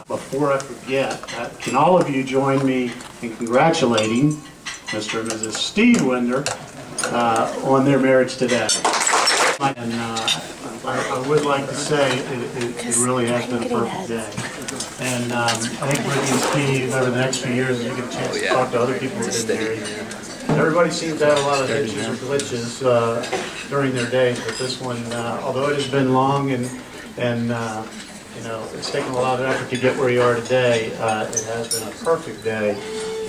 Before I forget, can all of you join me in congratulating Mr. and Mrs. Steve Winder on their marriage today? And I would like to say it really has been a perfect day. And I think Brittany and Steve, over the next few years, as you get a chance to talk to other people who have been married, everybody seems to have a lot of hitches or glitches during their days, but this one, although it has been long and you know, it's taken a lot of effort to get where you are today, it has been a perfect day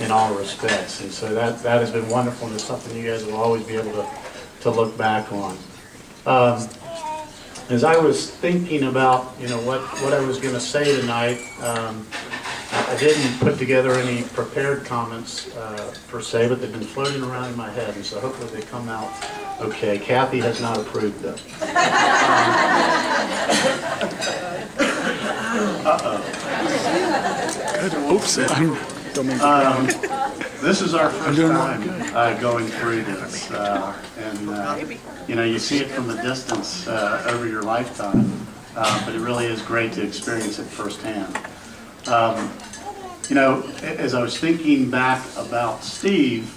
in all respects. And so that has been wonderful, and it's something you guys will always be able to look back on. As I was thinking about, you know, what I was going to say tonight, I didn't put together any prepared comments per se, but they've been floating around in my head, and so hopefully they come out okay. Kathy has not approved them. Oops, this is our first time going through this, and you know, you see it from a distance over your lifetime, but it really is great to experience it firsthand. You know, as I was thinking back about Steve,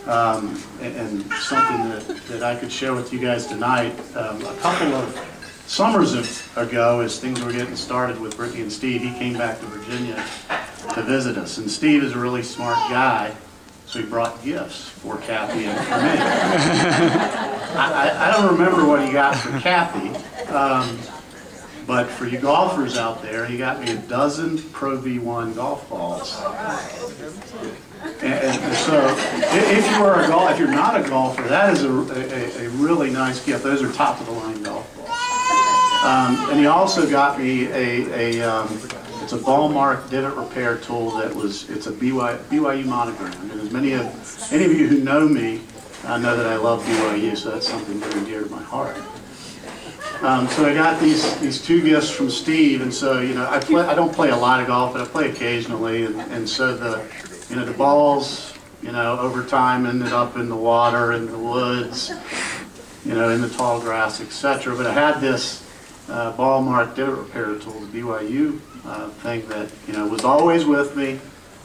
and something that I could share with you guys tonight, a couple of summers ago, as things were getting started with Brittany and Steve, he came back to Virginia to visit us. And Steve is a really smart guy, so he brought gifts for Kathy and for me. I don't remember what he got for Kathy, but for you golfers out there, he got me a dozen Pro V1 golf balls. And so, if you're not a golfer, that is a really nice gift. Those are top of the line golf balls. And he also got me it's a ball mark divot repair tool it's a BYU monogram. And as any of you who know me, know that I love BYU, so that's something very dear to my heart. So I got these two gifts from Steve, and so, you know, I don't play a lot of golf, but I play occasionally, and so the balls, you know, over time ended up in the water, in the woods, you know, in the tall grass, etc. But I had this ball mark divot repair tool, the BYU thing that, you know, was always with me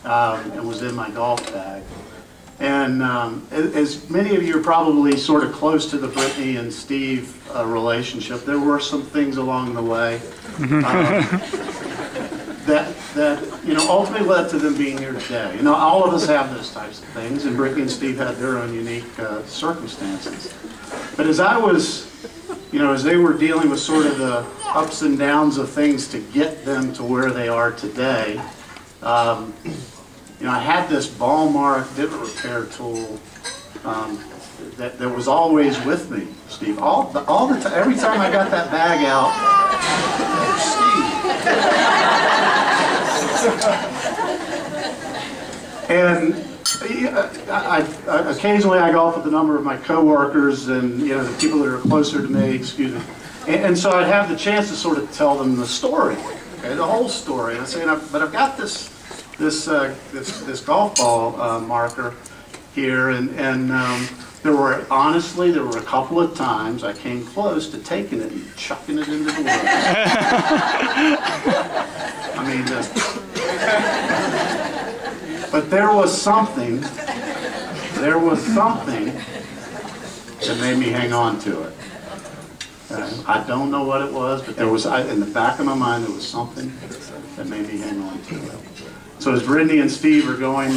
and was in my golf bag. And as many of you are probably sort of close to the Brittany and Steve relationship, there were some things along the way that you know, ultimately led to them being here today. You know, all of us have those types of things, and Brittany and Steve had their own unique circumstances. But as I was, you know, as they were dealing with sort of the ups and downs of things to get them to where they are today, you know, I had this ball mark divot repair tool that was always with me, Steve. All the time, every time I got that bag out, Steve. And occasionally I golf with a number of my coworkers and, you know, the people that are closer to me, excuse me. And so I'd have the chance to sort of tell them the story, okay, the whole story. And I say, but I've got this golf ball marker here, and there were a couple of times I came close to taking it and chucking it into the woods. I mean, but there was something that made me hang on to it. I don't know what it was, but there was, in the back of my mind, there was something that made me hang on to it. So as Brittany and Steve are going,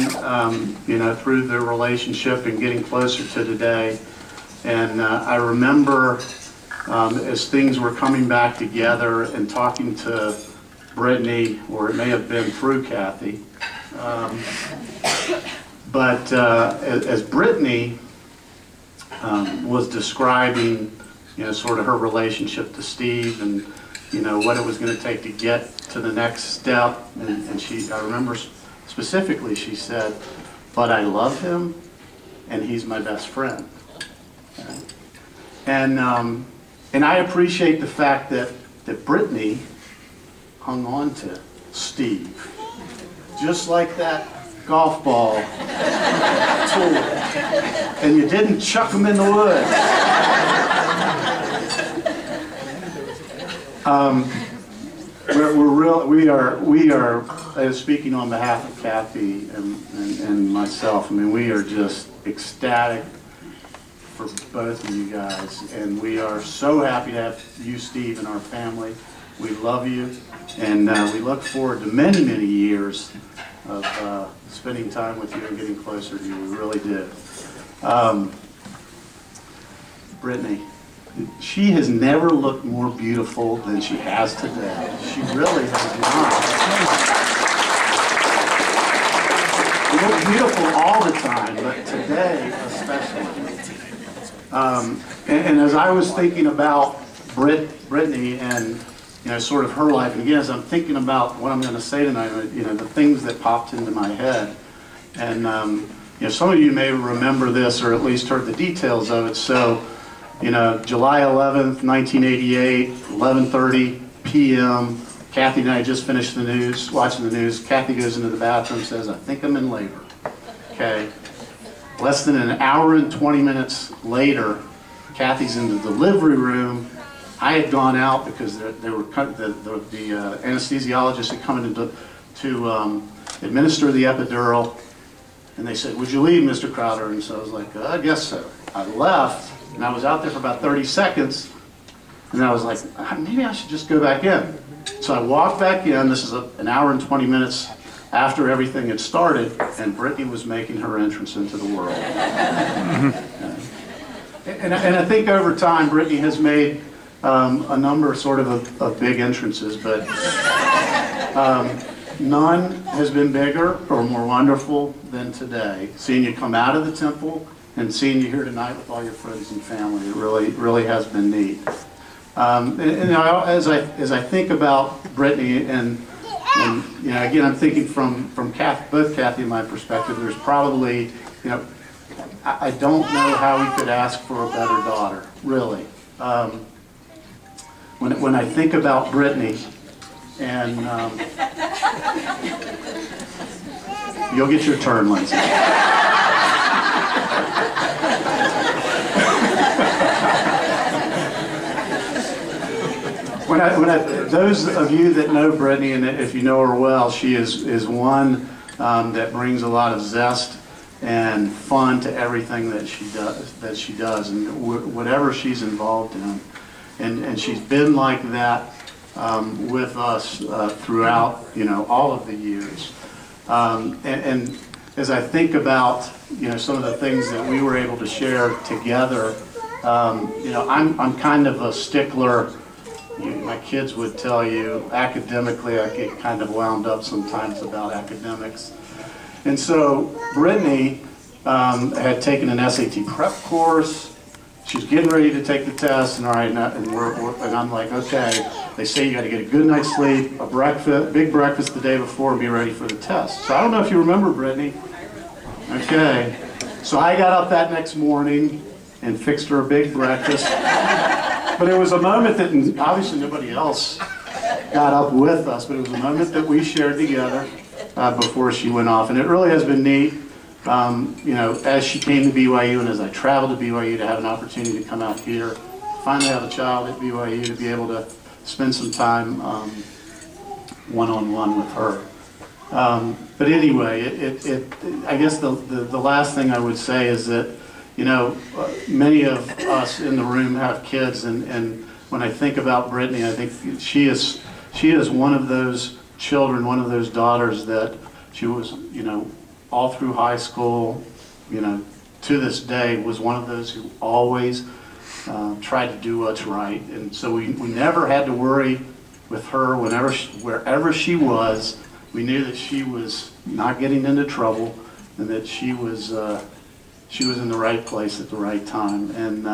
you know, through their relationship and getting closer to today, and I remember as things were coming back together and talking to Brittany, or it may have been through Kathy, but as Brittany was describing, you know, sort of her relationship to Steve and, you know, what it was going to take to get to the next step, and I remember specifically she said, but I love him and he's my best friend. Okay? And I appreciate the fact that Brittany hung on to Steve, just like that golf ball tool, and you didn't chuck him in the woods. we are speaking on behalf of Kathy and myself. I mean, we are just ecstatic for both of you guys, and we are so happy to have you, Steve, in our family. We love you, and we look forward to many, many years of spending time with you and getting closer to you. We really do. Brittany, she has never looked more beautiful than she has today. She really has not. You look beautiful all the time, but today especially. And as I was thinking about Brittany and sort of her life, and again, as I'm thinking about what I'm going to say tonight, the things that popped into my head, and some of you may remember this or at least heard the details of it. So, July 11th, 1988, 11:30 p.m. Kathy and I just finished watching the news. Kathy goes into the bathroom, says, "I think I'm in labor." Okay. Less than an hour and 20 minutes later, Kathy's in the delivery room. I had gone out because the anesthesiologist had come in to administer the epidural, and they said, "Would you leave, Mr. Crowder?" And so I was like, "I guess so." I left, and I was out there for about 30 seconds, and I was like, maybe I should just go back in. So I walked back in. This is an hour and 20 minutes after everything had started, and Brittany was making her entrance into the world. And I think over time, Brittany has made a number sort of big entrances, but none has been bigger or more wonderful than today. Seeing you come out of the temple and seeing you here tonight with all your friends and family, it really has been neat. As I think about Brittany and again, I'm thinking from both Kathy and my perspective, there's probably, I don't know how we could ask for a better daughter, really. When I think about Brittany, and you'll get your turn, Lindsay. Those of you that know Brittany, and if you know her well, she is one that brings a lot of zest and fun to everything that she does, and whatever she's involved in. And she's been like that with us throughout, all of the years. And as I think about, some of the things that we were able to share together, I'm kind of a stickler. My kids would tell you, academically, I get kind of wound up sometimes about academics. And so Brittany had taken an SAT prep course. She was getting ready to take the test, and and I'm like, okay, they say you got to get a good night's sleep, big breakfast the day before, and be ready for the test. So I don't know if you remember, Brittany. Okay, so I got up that next morning and fixed her a big breakfast. But it was a moment that obviously nobody else got up with us, but it was a moment that we shared together before she went off, and it really has been neat. As she came to BYU and as I traveled to BYU to have an opportunity to come out here, finally have a child at BYU, to be able to spend some time one-on-one with her. But anyway, I guess the last thing I would say is that, many of us in the room have kids, and when I think about Brittany, I think she is one of those children, one of those daughters that she was, all through high school, to this day, was one of those who always tried to do what's right. And so we never had to worry with her wherever she was. We knew that she was not getting into trouble, and that she was in the right place at the right time. And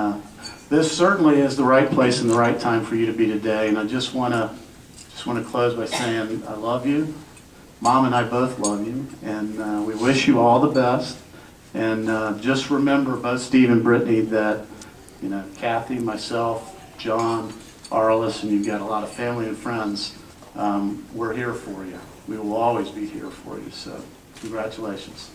this certainly is the right place and the right time for you to be today. And I just want to close by saying I love you. Mom and I both love you, and we wish you all the best. And just remember, both Steve and Brittany, that Kathy, myself, John, Arliss, and you've got a lot of family and friends. We're here for you. We will always be here for you. So congratulations.